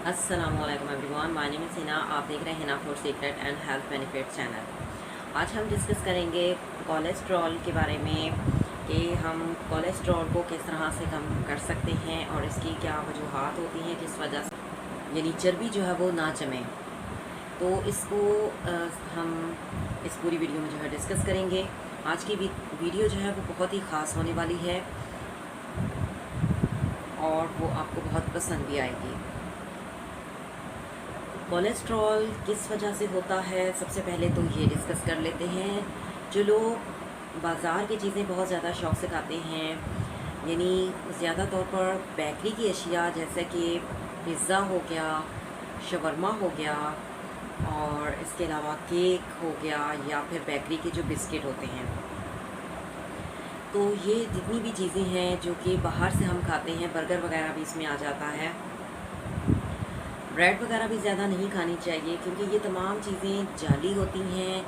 अस्सलामुअलैकुम everyone, my name is Hina. आप देख रहे हैं Hina food secret and health benefit channel. आज हम डिस्कस करेंगे कोलेस्ट्रॉल के बारे में कि हम कोलेस्ट्रॉल को किस तरह से कम कर सकते हैं और इसकी क्या वजूहात होती हैं किस वजह से यानी चर्बी जो है वो ना जमे। तो इसको हम इस पूरी वीडियो में जो है डिस्कस करेंगे। आज की वीडियो जो है वो बहुत ही ख़ास होने वाली है और वो आपको बहुत पसंद भी आएगी। कोलेस्ट्रॉल किस वजह से होता है, सबसे पहले तो ये डिस्कस कर लेते हैं। जो लोग बाज़ार की चीज़ें बहुत ज़्यादा शौक़ से खाते हैं, यानी ज़्यादा तौर पर बेकरी की अशिया जैसे कि पिज़्ज़ा हो गया, शवरमा हो गया और इसके अलावा केक हो गया या फिर बेकरी के जो बिस्किट होते हैं, तो ये जितनी भी चीज़ें हैं जो कि बाहर से हम खाते हैं, बर्गर वगैरह भी इसमें आ जाता है। ब्रेड वगैरह भी ज़्यादा नहीं खानी चाहिए क्योंकि ये तमाम चीज़ें जाली होती हैं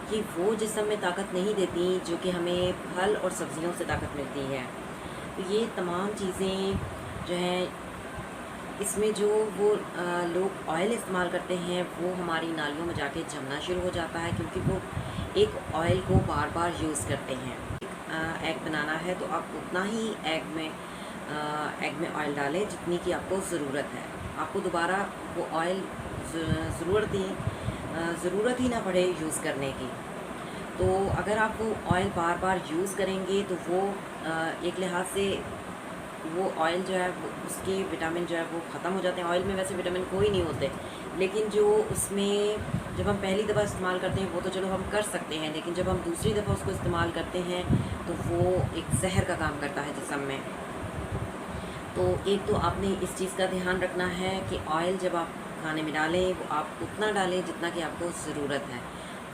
कि वो जिस्म में ताकत नहीं देती जो कि हमें फल और सब्ज़ियों से ताकत मिलती है। तो ये तमाम चीज़ें जो हैं, इसमें जो वो लोग ऑयल इस्तेमाल करते हैं वो हमारी नालियों में जाके जमना शुरू हो जाता है क्योंकि वो एक ऑयल को बार बार यूज़ करते हैं। एग बनाना है तो आप उतना ही एग में ऑयल डालें जितनी की आपको ज़रूरत है। आपको दोबारा वो ऑयल ज़रूरत ही ना पड़े यूज़ करने की। तो अगर आप वो ऑयल बार बार यूज़ करेंगे तो वो एक लिहाज से वो ऑयल जो है वो उसके विटामिन जो है वो ख़त्म हो जाते हैं। ऑयल में वैसे विटामिन कोई नहीं होते, लेकिन जो उसमें जब हम पहली दफ़ा इस्तेमाल करते हैं वो तो चलो हम कर सकते हैं, लेकिन जब हम दूसरी दफ़ा उसको इस्तेमाल करते हैं तो वो एक जहर का काम करता है जिस्म में। तो एक तो आपने इस चीज़ का ध्यान रखना है कि ऑयल जब आप खाने में डालें वो आप उतना डालें जितना कि आपको ज़रूरत है,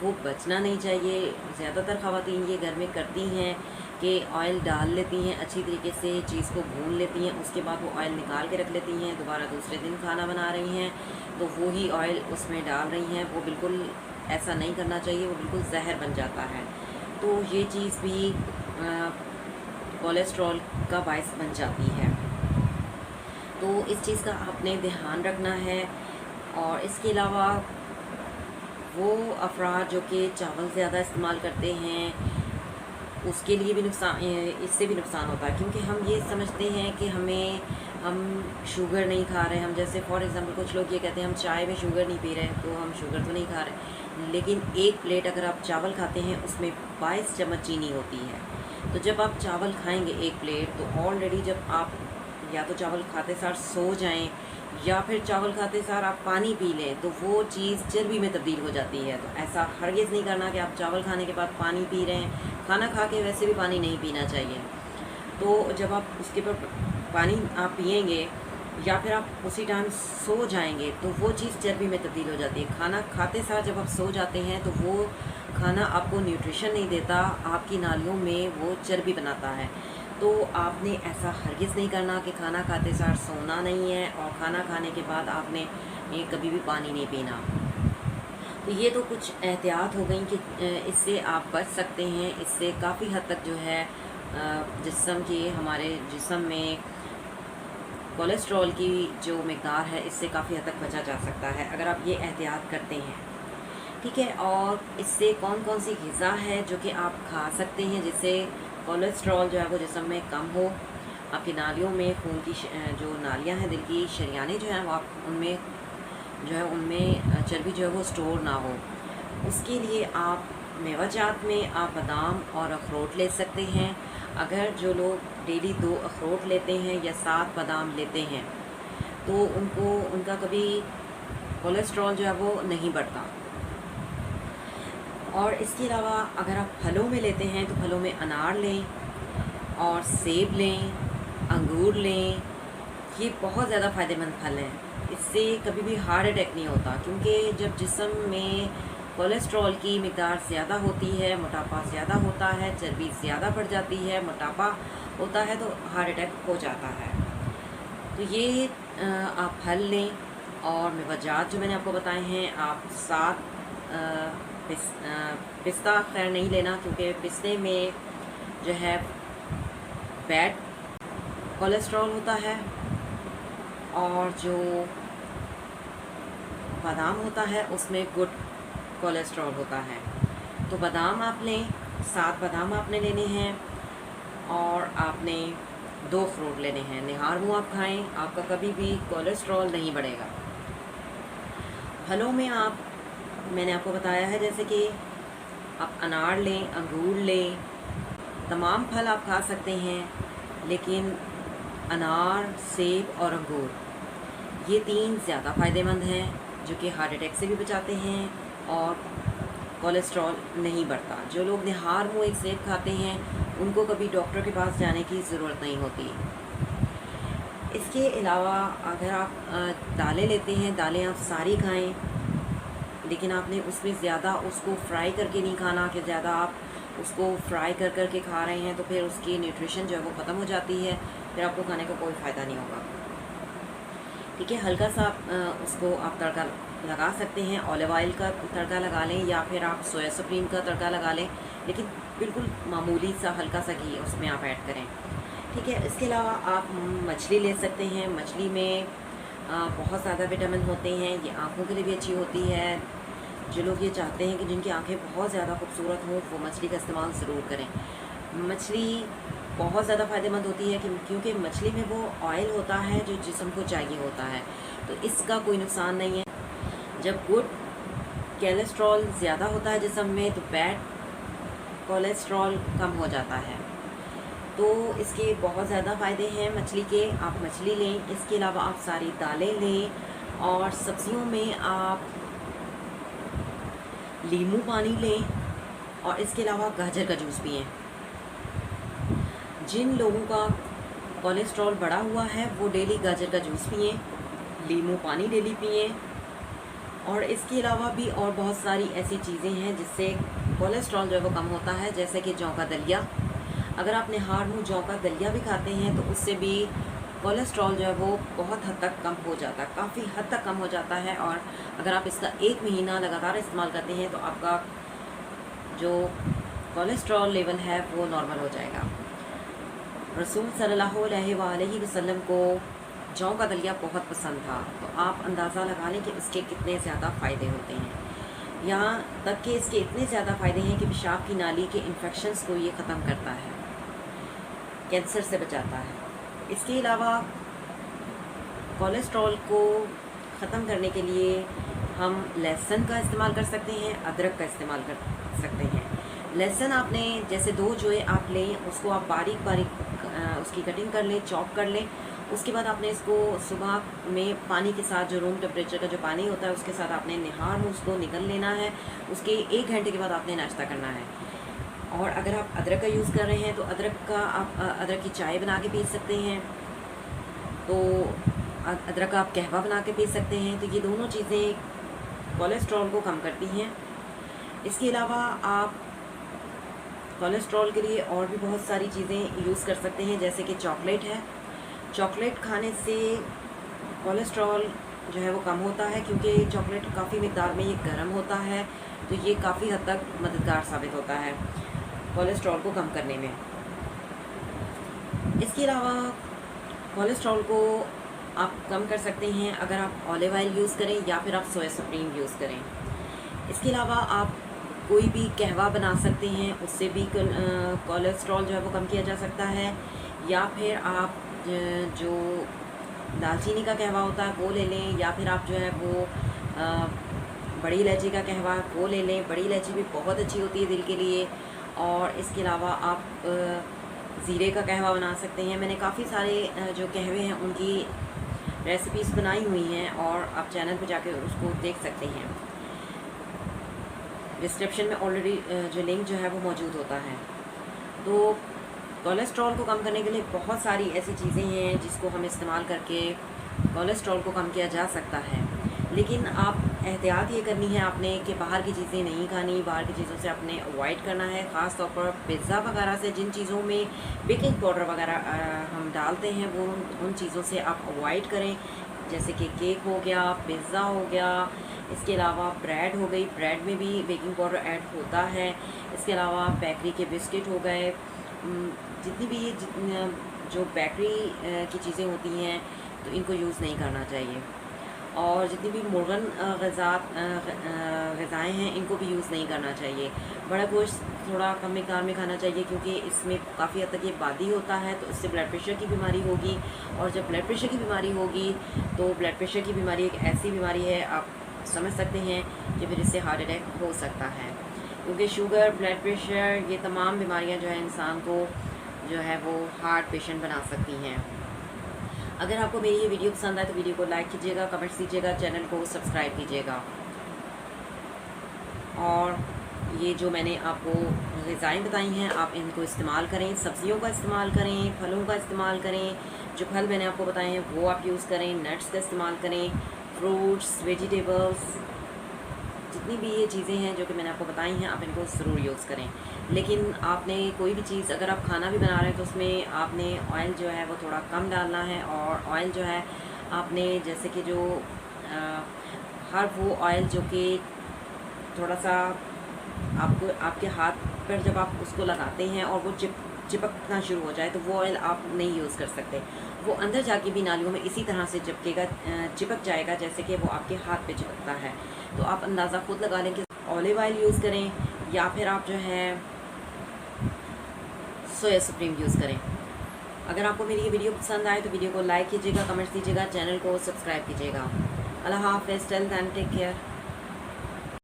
वो बचना नहीं चाहिए। ज़्यादातर ख़वातीन ये घर में करती हैं कि ऑयल डाल लेती हैं, अच्छी तरीके से चीज़ को भून लेती हैं, उसके बाद वो ऑयल निकाल के रख लेती हैं, दोबारा दूसरे दिन खाना बना रही हैं तो वो ही ऑयल उसमें डाल रही हैं। वो बिल्कुल ऐसा नहीं करना चाहिए, वो बिल्कुल जहर बन जाता है। तो ये चीज़ भी कोलेस्ट्रॉल का बायस बन जाती है। तो इस चीज़ का आपने ध्यान रखना है। और इसके अलावा वो अफराद जो कि चावल ज़्यादा इस्तेमाल करते हैं उसके लिए भी नुकसान, इससे भी नुकसान होता है क्योंकि हम ये समझते हैं कि हम शुगर नहीं खा रहे। हम जैसे फॉर एग्ज़ाम्पल कुछ लोग ये कहते हैं हम चाय में शुगर नहीं पी रहे तो हम शुगर तो नहीं खा रहे, लेकिन एक प्लेट अगर आप चावल खाते हैं उसमें 22 चम्मच चीनी होती है। तो जब आप चावल खाएंगे एक प्लेट तो ऑलरेडी जब आप या तो चावल खाते सार सो जाएं या फिर चावल खाते सार आप पानी पी लें तो वो चीज़ चर्बी में तब्दील हो जाती है। तो ऐसा हरगिज़ नहीं करना कि आप चावल खाने के बाद पानी पी रहे हैं। खाना खा के वैसे भी पानी नहीं पीना चाहिए। तो जब आप उसके पर पानी आप पिएंगे या फिर आप उसी टाइम सो जाएंगे तो वो चीज़ चर्बी में तब्दील हो जाती है। खाना खाते सार जब आप सो जाते हैं तो वो खाना आपको न्यूट्रिशन नहीं देता, आपकी नालियों में वो चर्बी बनाता है। तो आपने ऐसा हरगिज़ नहीं करना कि खाना खाते सार सोना नहीं है और खाना खाने के बाद आपने कभी भी पानी नहीं पीना। तो ये तो कुछ एहतियात हो गई कि इससे आप बच सकते हैं। इससे काफ़ी हद तक जो है हमारे जिस्म में कोलेस्ट्रॉल की जो मकदार है इससे काफ़ी हद तक बचा जा सकता है अगर आप ये एहतियात करते हैं, ठीक है। और इससे कौन कौन सी ग़िज़ा है जो कि आप खा सकते हैं जिससे कोलेस्ट्रॉल जो है वो जिस्म में कम हो, आपकी नालियों में खून की जो नालियां हैं, दिल की शरियानें जो हैं वो आप उनमें चर्बी जो है वो स्टोर ना हो। उसके लिए आप मेवाजात में आप बादाम और अखरोट ले सकते हैं। अगर जो लोग डेली 2 अखरोट लेते हैं या 7 बादाम लेते हैं तो उनका कभी कोलेस्ट्रॉल जो है वो नहीं बढ़ता। और इसके अलावा अगर आप फलों में लेते हैं तो फलों में अनार लें और सेब लें, अंगूर लें। ये बहुत ज़्यादा फ़ायदेमंद फल हैं। इससे कभी भी हार्ट अटैक नहीं होता क्योंकि जब जिस्म में कोलेस्ट्रॉल की मिक़दार ज़्यादा होती है, मोटापा ज़्यादा होता है, चर्बी ज़्यादा बढ़ जाती है, मोटापा होता है तो हार्ट अटैक हो जाता है। तो ये आप फल लें और मेवाजात जो मैंने आपको बताए हैं, आप 7 पिस्ता खैर नहीं लेना क्योंकि पिस्ते में जो है बैड कोलेस्ट्रॉल होता है और जो बादाम होता है उसमें गुड कोलेस्ट्रॉल होता है। तो बादाम आप लें, 7 बादाम आपने लेने हैं और आपने 2 फ्रूट लेने हैं। निहार मुँह आप खाएं, आपका कभी भी कोलेस्ट्रॉल नहीं बढ़ेगा। फलों में मैंने आपको बताया है जैसे कि आप अनार लें, अंगूर लें, तमाम फल आप खा सकते हैं, लेकिन अनार, सेब और अंगूर ये 3 ज़्यादा फ़ायदेमंद हैं, जो कि हार्ट अटैक से भी बचाते हैं और कोलेस्ट्रॉल नहीं बढ़ता। जो लोग निहार मुँह एक सेब खाते हैं उनको कभी डॉक्टर के पास जाने की ज़रूरत नहीं होती। इसके अलावा अगर आप दालें लेते हैं, दालें आप सारी खाएं, लेकिन आपने उसमें ज़्यादा उसको फ्राई करके नहीं खाना कि ज़्यादा आप उसको फ्राई कर के खा रहे हैं तो फिर उसकी न्यूट्रिशन जो है वो ख़त्म हो जाती है, फिर आपको खाने का कोई फ़ायदा नहीं होगा। ठीक है, हल्का सा उसको आप तड़का लगा सकते हैं, ऑलिव ऑयल का तड़का लगा लें या फिर आप सोया सुप्रीम का तड़का लगा लें, लेकिन बिल्कुल मामूली सा हल्का सा घी उसमें आप ऐड करें। ठीक है, इसके अलावा आप मछली ले सकते हैं। मछली में बहुत ज़्यादा विटामिन होते हैं, ये आँखों के लिए भी अच्छी होती है। जो लोग ये चाहते हैं कि जिनकी आँखें बहुत ज़्यादा खूबसूरत हों वो मछली का इस्तेमाल ज़रूर करें। मछली बहुत ज़्यादा फ़ायदेमंद होती है क्योंकि मछली में वो ऑयल होता है जो जिस्म को चाहिए होता है, तो इसका कोई नुकसान नहीं है। जब गुड कोलेस्ट्रॉल ज़्यादा होता है जिस्म में तो बैड कोलेस्ट्रॉल कम हो जाता है। तो इसके बहुत ज़्यादा फ़ायदे हैं मछली के, आप मछली लें। इसके अलावा आप सारी दालें लें और सब्ज़ियों में आप नींबू पानी लें और इसके अलावा गाजर का जूस पिएं। जिन लोगों का कोलेस्ट्रॉल बढ़ा हुआ है वो डेली गाजर का जूस पिएं, नींबू पानी डेली पिएं। और इसके अलावा भी और बहुत सारी ऐसी चीज़ें हैं जिससे कोलेस्ट्रॉल जो है वो कम होता है, जैसे कि जौ का दलिया। अगर आप निहार मुँह जौ का दलिया भी खाते हैं तो उससे भी कोलेस्ट्रॉल जो है वो बहुत हद तक कम हो जाता है, काफ़ी हद तक कम हो जाता है। और अगर आप इसका 1 महीना लगातार इस्तेमाल करते हैं तो आपका जो कोलेस्ट्रॉल लेवल है वो नॉर्मल हो जाएगा। रसूल सल्लल्लाहु अलैहि वसल्लम को जौ का दलिया बहुत पसंद था, तो आप अंदाज़ा लगा लें कि इसके कितने ज़्यादा फ़ायदे होते हैं। यहाँ तक कि इसके इतने ज़्यादा फ़ायदे हैं कि पेशाब की नाली के इन्फेक्शंस को ये ख़त्म करता है, कैंसर से बचाता है। इसके अलावा कोलेस्ट्रॉल को ख़त्म करने के लिए हम लहसुन का इस्तेमाल कर सकते हैं, अदरक का इस्तेमाल कर सकते हैं। लहसुन आपने जैसे 2 जोए आप लें, उसको आप बारीक बारीक उसकी कटिंग कर लें, चॉप कर लें। उसके बाद आपने इसको सुबह में पानी के साथ, जो रूम टेम्परेचर का जो पानी होता है उसके साथ आपने निहार मुँह उसको निकल लेना है। उसके 1 घंटे के बाद आपने नाश्ता करना है। और अगर आप अदरक का यूज़ कर रहे हैं तो आप अदरक की चाय बना के पी सकते हैं, तो अदरक का आप कहवा बना के पी सकते हैं। तो ये दोनों चीज़ें कोलेस्ट्रॉल को कम करती हैं। इसके अलावा आप कोलेस्ट्रॉल के लिए और भी बहुत सारी चीज़ें यूज़ कर सकते हैं, जैसे कि चॉकलेट है। चॉकलेट खाने से कोलेस्ट्रॉल जो है वो कम होता है, क्योंकि चॉकलेट काफ़ी मिकदार में ये गर्म होता है, तो ये काफ़ी हद तक मददगार साबित होता है कोलेस्ट्रॉल को कम करने में। इसके अलावा कोलेस्ट्रॉल को आप कम कर सकते हैं अगर आप ऑलिव ऑयल यूज़ करें या फिर आप सोया सुप्रीम यूज़ करें। इसके अलावा आप कोई भी कहवा बना सकते हैं, उससे भी कोलेस्ट्रॉल जो है वो कम किया जा सकता है। या फिर आप जो दालचीनी का कहवा होता है वो ले लें, या फिर आप जो है वो बड़ी इलायची का कहवा वो ले लें। बड़ी इलायची भी बहुत अच्छी होती है दिल के लिए। और इसके अलावा आप ज़ीरे का कहवा बना सकते हैं। मैंने काफ़ी सारे जो कहवे हैं उनकी रेसिपीज़ बनाई हुई हैं और आप चैनल पर जाकर उसको देख सकते हैं। डिस्क्रिप्शन में ऑलरेडी जो लिंक जो है वो मौजूद होता है। तो कोलेस्ट्रॉल को कम करने के लिए बहुत सारी ऐसी चीज़ें हैं जिसको हम इस्तेमाल करके कोलेस्ट्रॉल को कम किया जा सकता है। लेकिन आप एहतियात ये करनी है आपने कि बाहर की चीज़ें नहीं खानी, बाहर की चीज़ों से आपने अवॉइड करना है। ख़ास तौर पर पिज़्ज़ा वगैरह से, जिन चीज़ों में बेकिंग पाउडर वगैरह हम डालते हैं वो उन चीज़ों से आप अवॉइड करें, जैसे कि केक हो गया, पिज़्ज़ा हो गया। इसके अलावा ब्रेड हो गई, ब्रेड में भी बेकिंग पाउडर ऐड होता है। इसके अलावा बेकरी के बिस्किट हो गए, जितनी भी जो बेकरी की चीज़ें होती हैं तो इनको यूज़ नहीं करना चाहिए। और जितनी भी मुर्गन ग़िज़ाएँ हैं इनको भी यूज़ नहीं करना चाहिए। बड़ा गोश्त थोड़ा कम मिक़दार में खाना चाहिए, क्योंकि इसमें काफ़ी हद तक ये बादी होता है, तो इससे ब्लड प्रेशर की बीमारी होगी। और जब ब्लड प्रेशर की बीमारी होगी तो ब्लड प्रेशर की बीमारी एक ऐसी बीमारी है, आप समझ सकते हैं कि फिर इससे हार्ट अटैक हो सकता है। क्योंकि शुगर, ब्लड प्रेशर, ये तमाम बीमारियां जो है इंसान को जो है वो हार्ट पेशेंट बना सकती हैं। अगर आपको मेरी ये वीडियो पसंद आए तो वीडियो को लाइक कीजिएगा, कमेंट्स कीजिएगा, चैनल को सब्सक्राइब कीजिएगा। और ये जो मैंने आपको ग़िज़ाएँ बताई हैं आप इनको इस्तेमाल करें, सब्ज़ियों का इस्तेमाल करें, फलों का इस्तेमाल करें। जो फल मैंने आपको बताए हैं वो आप यूज़ करें, नट्स का इस्तेमाल करें, फ्रूट्स, वेजिटेबल्स, जितनी भी ये चीज़ें हैं जो कि मैंने आपको बताई हैं आप इनको ज़रूर यूज़ करें। लेकिन आपने कोई भी चीज़, अगर आप खाना भी बना रहे हैं तो उसमें आपने ऑयल जो है वो थोड़ा कम डालना है। और ऑयल जो है आपने जैसे कि जो हर वो ऑयल जो कि थोड़ा सा आपको आपके हाथ पर जब आप उसको लगाते हैं और वो चिपकना शुरू हो जाए तो वो ऑयल आप नहीं यूज़ कर सकते। वो अंदर जाके भी नालियों में इसी तरह से चिपक जाएगा जैसे कि वो आपके हाथ पे चिपकता है। तो आप अंदाज़ा खुद लगा लें कि ऑलिव ऑयल यूज़ करें या फिर आप जो है सोया सुप्रीम यूज़ करें। अगर आपको मेरी ये वीडियो पसंद आए तो वीडियो को लाइक कीजिएगा, कमेंट्स कीजिएगा, चैनल को सब्सक्राइब कीजिएगा। अल्लाह हाफ़िज़, टिल देन टेक केयर।